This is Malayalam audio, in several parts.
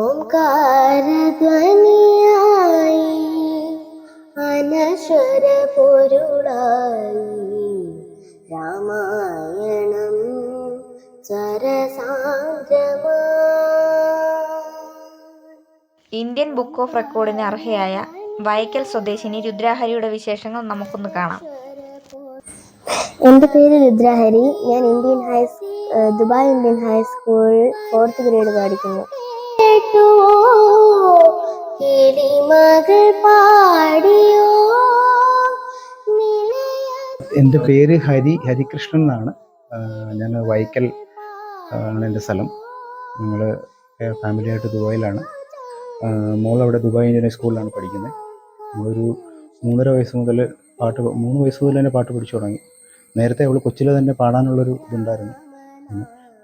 ഓംകാരധ്വനിയായി അനശ്വര പൊരുളായി രാമായണം സരസാന്ദ്രമാ. ഇന്ത്യൻ ബുക്ക് ഓഫ് റെക്കോർഡിന് അർഹയായ വൈക്കൽ സ്വദേശിനി രുദ്രാഹരിയുടെ വിശേഷങ്ങൾ നമുക്കൊന്ന് കാണാം. എൻ്റെ പേര് രുദ്രാഹരി. ഞാൻ Dubai Indian high school 4th grade പഠിക്കുന്നു. എൻ്റെ പേര് ഹരികൃഷ്ണൻ എന്നാണ്. ഞാൻ വൈക്കൽ ആണ് എൻ്റെ സ്ഥലം. ഞങ്ങൾ ഫാമിലിയായിട്ട് ദുബായിലാണ്. മോളവിടെ ദുബായ് ഇന്ത്യൻ സ്കൂളിലാണ് പഠിക്കുന്നത്. നമ്മളൊരു 3 വയസ്സ് മുതൽ 3 വയസ്സ് മുതൽ തന്നെ പാട്ട് പഠിച്ചു തുടങ്ങി. നേരത്തെ അവൾ കൊച്ചിലെ തന്നെ പാടാനുള്ളൊരു ഇതുണ്ടായിരുന്നു.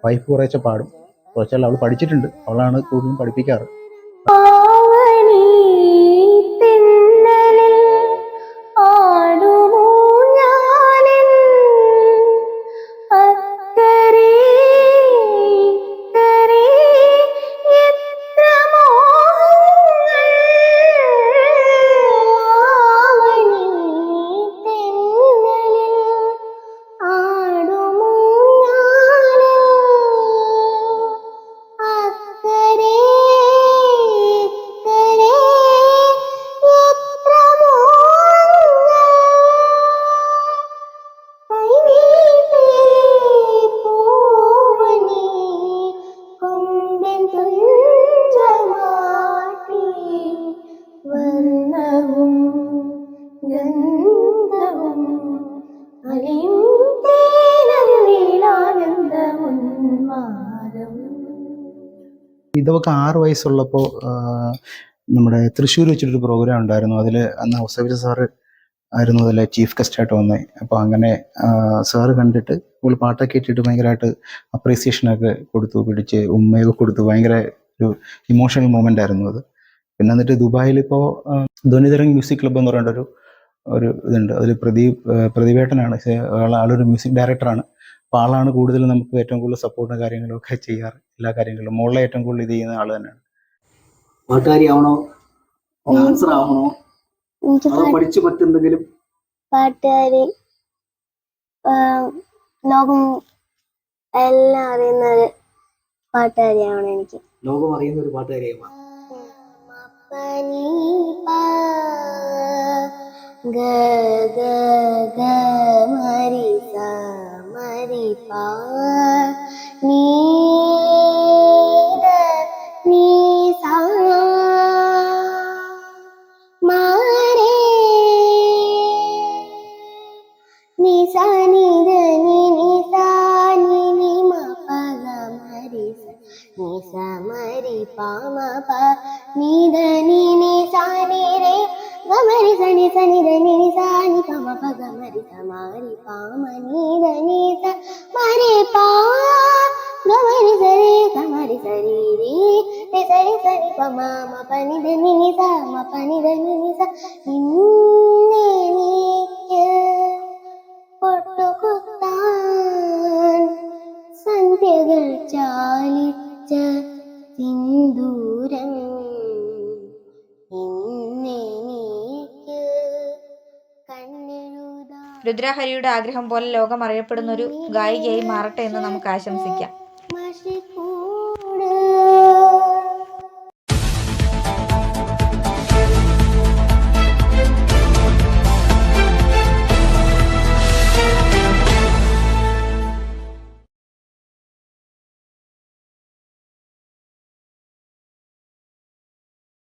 വൈഫ് കുറേശ്ശെ പാടും, കുറച്ചാൽ അവൾ പഠിച്ചിട്ടുണ്ട്. അവളാണ് കൂടുതലും പഠിപ്പിക്കാറ്. ഇതൊക്കെ 6 വയസ്സുള്ളപ്പോൾ നമ്മുടെ തൃശ്ശൂർ വെച്ചിട്ടൊരു പ്രോഗ്രാം ഉണ്ടായിരുന്നു. അതിൽ അന്ന് ഔസേബിച്ച സാറ് ആയിരുന്നു അതിലെ ചീഫ് ഗസ്റ്റായിട്ട് വന്നത്. അപ്പോൾ അങ്ങനെ സാറ് കണ്ടിട്ട് ഇപ്പോൾ പാട്ടൊക്കെ ഇട്ടിട്ട് ഭയങ്കരമായിട്ട് അപ്രീസിയേഷനൊക്കെ കൊടുത്തു, പിടിച്ച് ഉമ്മയൊക്കെ കൊടുത്തു. ഭയങ്കര ഒരു ഇമോഷണൽ മൊമെൻ്റ് ആയിരുന്നു അത്. പിന്നെ എന്നിട്ട് ദുബായിലിപ്പോൾ ധ്വനിതരംഗ് മ്യൂസിക് ക്ലബ്ബ് എന്ന് പറയേണ്ട ഒരു ഇതുണ്ട്. അതിൽ പ്രതിവേട്ടനാണ് ആളൊരു മ്യൂസിക് ഡയറക്ടറാണ്. അപ്പോൾ ആളാണ് കൂടുതൽ നമുക്ക് ഏറ്റവും കൂടുതൽ സപ്പോർട്ടും കാര്യങ്ങളൊക്കെ ചെയ്യാറ്. എല്ലാ കാര്യങ്ങളിലും മോളെ ഏറ്റവും കൂടുതൽ ഇത് ചെയ്യുന്ന ആൾ തന്നെയാണ്. പാട്ടുകാരിയാവണോ, ഡാൻസർ ആവണോ, പഠിച്ചു മറ്റെന്തെങ്കിലും? പാട്ടുകാരി, ലോകം എല്ലാം അറിയുന്ന ഒരു പാട്ടുകാരിയാവണം എനിക്ക്. ലോകം അറിയുന്ന ഒരു പാട്ടുകാരിയാവണം. സന്ധ്യകൾ ചാലിച്ച സിന്ദൂരം രുദ്രാഹരിയുടെ ആഗ്രഹം പോലെ ലോകം അറിയപ്പെടുന്ന ഒരു ഗായികയായി മാറട്ടെ എന്ന് നമുക്ക് ആശംസിക്കാം.